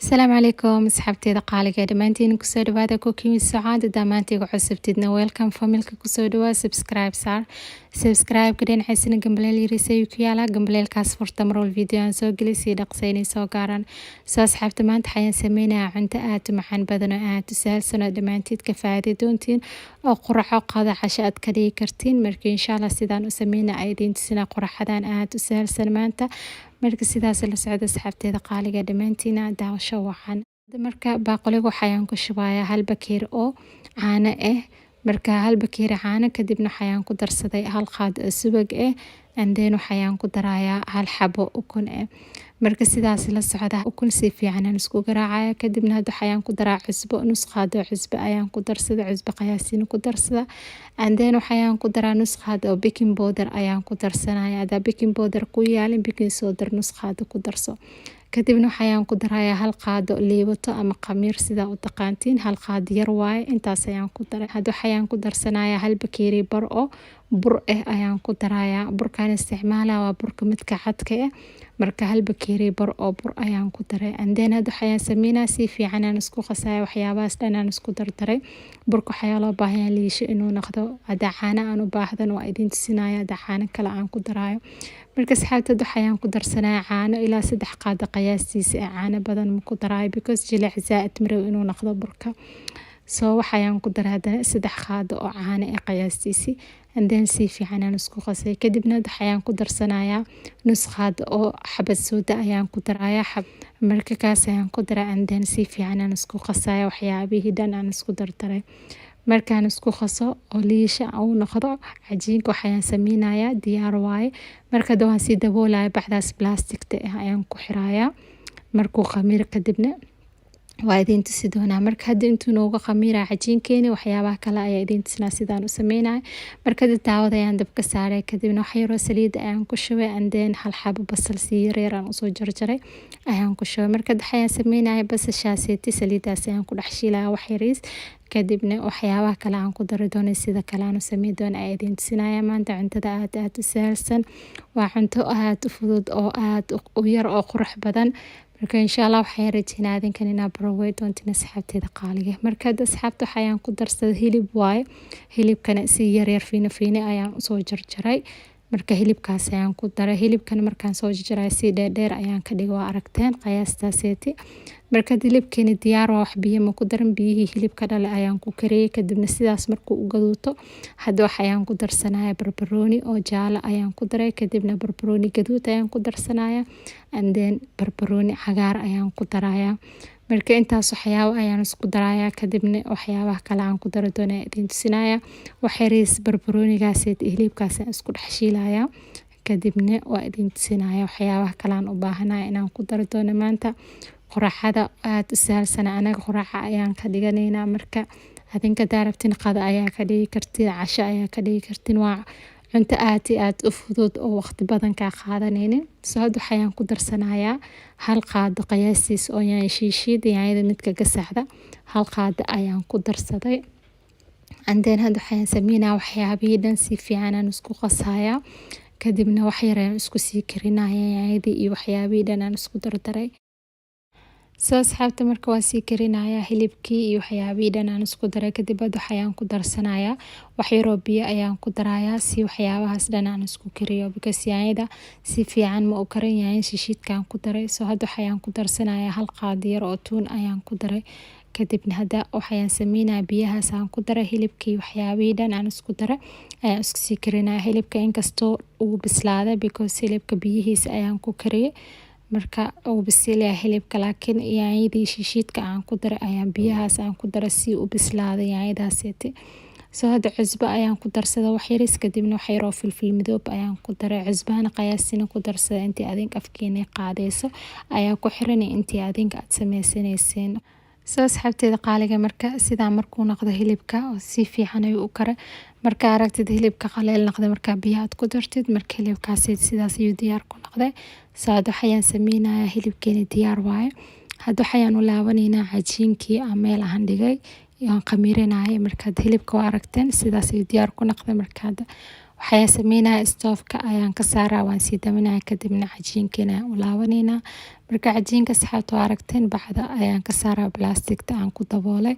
السلام عليكم asxaabteeda qaaliga dhamaantiin kusoo dhawaada cooking with Sucaad dhamaantiga cusubtidna welcome familka kusoo dhawaada subscribe gadeen xaysan gambaleel yarisay ku yaala gambaleelkaas furta mar wal video aan soo gelisay dhaqsaynay soo gaaran soo asxaabta maanta xayaan sameynaa cunto aad u macaan badan oo aad u sahlan oo dhamaantiid ka faa'iido doontiin oo quraxo qada casho aad ka dhigi kartiin markii insha Allah sidaan u sameynaa ay idintusina quraxadan aad u sahlan maanta marka sidaas la socda asxaabteeda qaaliga dhamaantiina daawasho waxaan marka baaqoliga waxaan ku shubayaa hal bakeer oo caano ah marka hal bakeer caano kadibna waxaan ku darsaday hal qaad subag ah and then waxaan ku darayaa hal xabo ukun ah marka sidaas la socda ukun si fiican aan isku garaacaya kadibna waxaan ku daraa cusbo nus qaad oo cusbo ayaan ku darsaday cusbo qiyaasiin ku darsada and then waxaan ku daraa nus qaad oo baking powder ayaan ku darsanaya baking powder ku yaalin baking soda nus qaad ku darso kadibna waxaan ku darayaa hal qaado liibato ama qamiir sida u taqaantiin hal qaad yar waaye intaas ayaan ku daray waxaan ku darsanayaa hal bakeeri bar oo bur ah ayaan ku darayaa burkaan isticmaalaa waa burka midka cadka ah marka hal bakeeri bar oo bur ayaan ku daray and then waxaan sameynaa si fiican aan isku qasaya waxyaabahaas dhan aan isku dardaray burka waxaa loo baahan yahay liisho inuu noqdo caano aan u baahdan waa idin tusinaya caano kale aan ku darayo marka asxaabta waxaan ku darsanayaa caano ilaa 3 qaado qiyaastiisa caano badan ma ku darayo because jilic zaad marow inuu noqdo burka soo waxaan ku daraa 3 qaado oo caano ah qiyaastiisa and then si fiican aan isku qasay kadibna waxaan ku darsanayaa nus qaado oo xabad sooda ayaan ku darayaa marka kaas ayaan ku daraa and then si fiican aan isku qasaya waxyaabihii dhan aan isku dardaray markaan isku qaso oo liisha uu noqdo cajiinka waxaan sameynayaa diyaar waaye marka waan si daboolaya baxdaas plastic ayaan ku xirayaa markuu khamiir kadibna waa idin tusi doonaa marka hadda intuu nooga khamiira cajiinkeena waxyaabaha kale ayaa idin tusinaa sidaan u sameynaa marka daawada ayaan dabka saaray kadibna wax yar oo saliid ayaan ku shubay and then hal xabo basal si yar aan u soo jarjaray ayaan ku shubay marka waxaan sameynaa basashaaseti saliidaas ayaan ku dhex shiilaa wax yariis kadibna waxyaabaha kale aan ku dari doonay sida kale aan u sameey doonaa ay idin tusinaya maanta cuntada aad u sahlan waa cunto aad u fudud oo aad u yar oo qurux badan marka insha Allah waxaan rajeynaa idinkan inaad baroway doontiin asxaabteeda qaaliga marka asxaabta waxaan ku darsaday hilib waaye hilibkana si yar fiina ayaan u soo jarjaray marka hilibkaas ayaan ku daray hilibkan markaan soo jarjaray si dheer ayaan ka dhigay waa aragteen qiyaastaaseti marka hilibkeena diyaar waa wax biyo ma ku daran biyihii hilibka dhale ayaan ku kariyay kadibna sidaas markuu u gaduuto hadda waxaan ku darsanayaa barbarooni oo jaalo ayaan ku daray kadibna barbarooni gaduud ayaan ku darsanayaa and then barbarooni cagaar ayaan ku darayaa marka intaas waxyaabo ayaan isku darayaa kadibna waxyaabaha kale aan ku dari doonaa idin tusinaya wax yariis barbaroonigaas hilibkaas isku dhex shiilaya kadibna waa idin tusinaya waxyaabaha kale aan u baahanahay inaan ku dari doono maanta quraxada aad u sahlan anaga quraxa ayaan ka dhiganaynaa marka adinka daarabtin qada ayaa ka dhigi kartiin casho ayaa ka dhigi kartiin waa cunto aad u fudud oo waqti badan ka qaadanaynin soo waxaan ku darsanayaa hal qaado qiyaastiis oo yahay shiishid yahay midka gasaxda hal qaado ayaan ku darsaday and then waxaan sameynaa waxyaabihi dhan si fiican aan isku qasaya kadibna wax yar aan isku sii karinayaa iyo waxyaabihi dhan aan isku dardaray soo asxaabta marka waa sii karinayaa hilibkii iyo waxyaabihi dhan aan isku daray kadib waxaan ku darsanayaa wax yar oo biyo ayaan ku darayaa si waxyaabahaas dhan aan isku kariyo because yaayada si fiican ma u karan yahay shiishidkaan ku daray soo hadda waxaan ku darsanayaa hal qaad yar oo tuun ayaan ku daray kadibna hadda waxaan sameynaa biyahaas aan ku daray hilibkii waxyaabihi dhan aan isku daray ayaan isku sii karinayaa hilibka inkastoo uu bislaaday because hilibka biyihiisa ayaan ku kariyay marka uu bisilaya hilibka laakiin yaayadii shiishidka aan ku daray ayaan biyahaas aan ku daray si uu bislaaday yaayadaaseti soo hadda cusbo ayaan ku darsaday wax yariis kadibna wax yar oo filfil midoob ayaan ku daray cusbana qiyaasina ku darsaday intii adinka afkiina qaadayso ayaa ku xiran intii adinka aad sameysanayseen soo asxaabteeda qaaliga marka sidaa markuu noqdo hilibka si fiican ayuu u karay marka aragtid hilibka qaleel noqday marka biyaha aad ku dartid marka hilibkaas sidaas ayuu diyaar ku noqday saad waxaan sameynayaa hilibkeena diyaar waaye hadda waxaan u laabanaynaa cajiinkii aan meel aan dhigay aan khamiirinayay marka hilibka waa aragteen sidaas ayuu diyaar ku noqday marka waxaan sameynaa stoofka ayaan ka saaraa waan sii daminaa kadibna cajiinkana u laabanayna marka cajiinka saxaabta waa aragteen bacda ayaan ka saaraa plasticta aan ku daboolay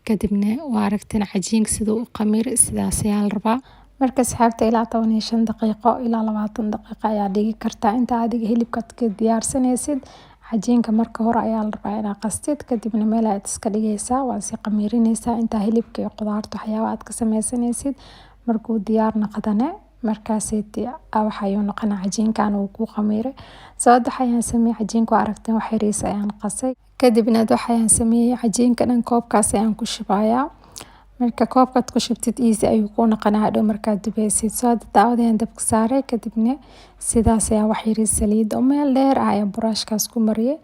kadibna waa aragteen cajiinka siduu u qamir sidaas ayaa la rabaa marka saxaabta ilaa 15 daqiiqo ilaa 20 daqiiqo ayaa dhigi kartaa inta adiga hilibka ka diyaarsanaysid cajiinka marka hore ayaa la rabaa inaad qastid kadibna meel aad iska dhigaysaa waa si qamiirinaysaa inta hilibka iyo qudaarta waxyaabo aad ka sameysanaysid markuu diyaar noqdana markaaseeti waxayuu noqonaa cajiinkan uu ku qamiiray sababta ayaan sameeyay cajiinka aragteen wax yariis ayaan qasay kadibna waxaan sameeyay cajiinka dhan koobkaas ayaan ku shubayaa marka koobkaad ku shubtid easy ayuu ku noqonaa hadhow markaad dubaysid soo daawadayan dabka saaray kadibna sidaas ayaa wax yariis saliid oo meel dheer ayaan buraashkaas ku mariyay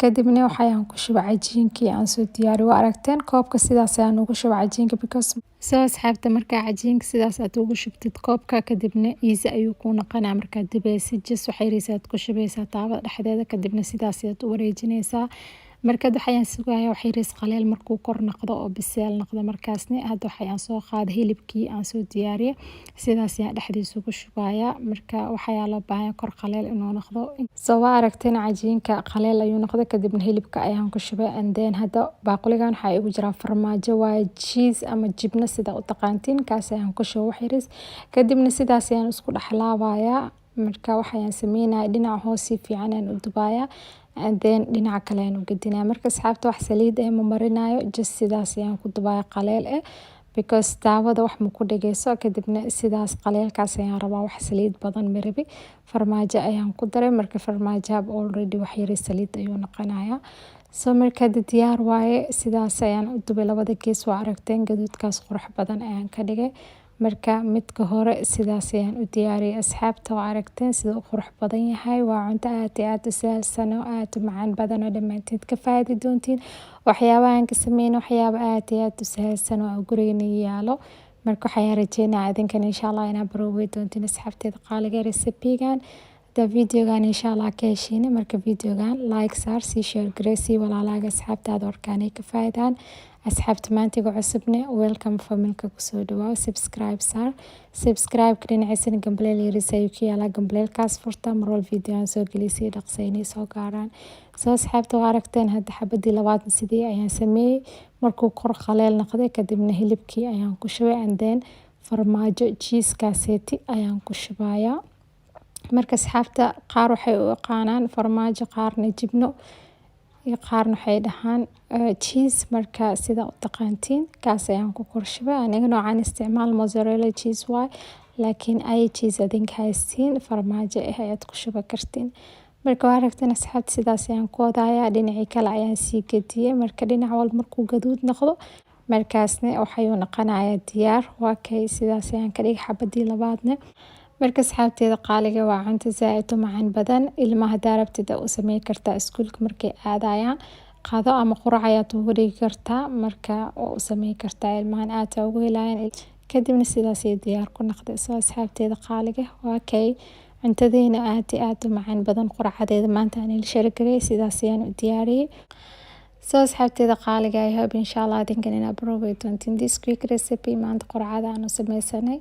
kadibna waxaan ku shubay cajiinkii aan soo diyaariyay waa aragteen koobka sidaas ayaan ugu shubay cajiinka because soo asxaabta marka cajiinka sidaas aad ugu shubtid koobka kadibna easy ayuu ku noqonaa markaad dubaysid jis wax yariis aad ku shubaysaa taawada dhexdeeda kadibna sidaas aad u wareejinaysaa marka waxaan sugayaa wax yariis qaleel markuu kor noqdo oo biseel noqdo markaasna hadda waxaan soo qaaday hilibkii aan soo diyaariyay sidaas ayaan dhexdiisa ugu shubayaa marka waxaa loo baahan kor qaleel inuu noqdo soo aragteen cajiinka qaleel ayuu noqday kadibna hilibka ayaan ku shubay and then hadda baaquligan waxa igu jira farmaajo waa cheese ama jibna sida u taqaantiin kaas ayaan ku shubay wax yariis kadibna sidaas ayaan isku dhaxlaabayaa marka waxaan sameeyay dhinaca hoos si fiican aan u dubayaa and then dhinaca kale aan u gadinaa marka asxaabta wax saliid ah ma marinayo just sidaas ayaan ku dubayaa qaleel because taawada wax ma ku dhageyso kadibna sidaas qaleelkaas ayaan rabaa wax saliid badan marabi farmaajo ayaan ku daray marka farmaajo already wax yariis saliid ayuu noqonayaa soo marka diyaar waaye sidaas ayaan u dubay labada gees waa aragteen gaduudkaas qurux badan ayaan ka dhigay marka midka hore sidaas ayaan u diyaariyay asxaabta waa aragteen sida uu qurux badan yahay waa cunto aad u sahlan oo aad u macaan badan oo dhamaanteed ka faa'iidi doontiin waxyaabahan ka sameeyay waxyaabo aad u sahlan oo gurigeena yaalo marka waxaan rajeynayaa idinkan insha Allah inaad baroway doontiin asxaabteeda qaaliga recipe-gan videogan insha Allah ka heshiina marka videogan like saar si share gareysii walaalaaga asxaabtaada orkaanay ka faa'iidaan asxaabta maantiga cusubne welcome familka ku soo dhawaw subscribe saar subscribe dhinaciisana gambaleel yaris ayuu ku yaalaa gambaleelkaas furta marwal video aan soo gelisay dhaqsaynay soo gaaraan soo asxaabta waa aragteen hadda xabadii labaad sidii ayaan sameeyay markuu kor qaleel noqday kadibna hilibkii ayaan ku shubay and then farmaajo cheese kaaseeti ayaan ku shubayaa marka asxaabta qaar waxay u yaqaanaan farmaajo qaarna jibno iyo qaarna waxay dhahaan cheese marka sida u taqaantiin kaas ayaan ku korshubay aniga noocan isticmaal mozzarella cheese waa laakiin ay cheese adinka haystiin farmaajo ayaad ku shuba kartiin marka waa aragteen asxaabta sidaas ayaan ku wadayaa dhinacii kale ayaan sii gadiyay marka dhinac walba markuu gaduud noqdo markaasna waxayuu noqonayaa diyaar waa kay sidaas ayaan ka dhigay xabadii labaadna marka asxaabteeda qaaliga waa cunto zaaid u macaan badan ilmaha daarabtida u sameey kartaa iskuulka markay aadayaan qado ama qurac ayaad ugu dhigi kartaa marka oo u sameey kartaa ilmahan aad ugu helayaan kadibna sidaas ay diyaar ku noqday soo asxaabteeda qaaliga waa kay cuntadeena aad u macaan badan quracadeeda maanta aan il shargaray sidaas ayaan u diyaariyay soo asxaabteeda qaaliga I hope insha Allah idinkan inaad baroway doontiin this quick recipe maanta quracada aan u sameysanay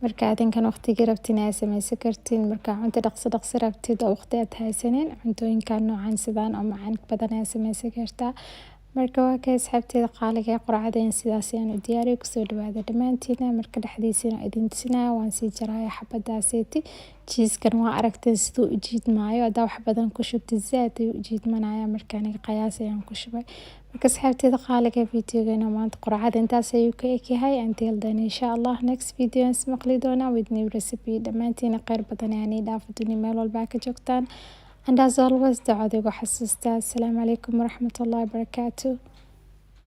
marka adinkan waqtiga rabtiin ay sameysan kartiin marka cunto dhaqso rabtid oo waqti aad haysanin cuntooyinkan noocan sidaan oo macaan badan ay sameysan kartaa marka waa kay asxaabteeda qaaliga quraacadeen sidaas ayaan u diyaariyay ku soo dhawaada dhamaantiina marka dhexdiisina idin tusinaya waan sii jaraaya xabadaaseeti cheese-kan waa aragteen siduu u jiidmaayo hadaa wax badan ku shubtid zaad ayuu u jiidmanaya marka aniga qiyaas ayaan ku shubay marka asxaabteeda qaaliga videogeena maanta quraacada intaas ayuu ka egyahay until then insha Allah next video ismaqli doona with new recipe dhamaantiina khayr badan ayaan dhaafo dunida meel walba ka joogtaan and as always dacwadiga xasuusta assalaamu calaykum waraxmatullaahi wabarakaatuh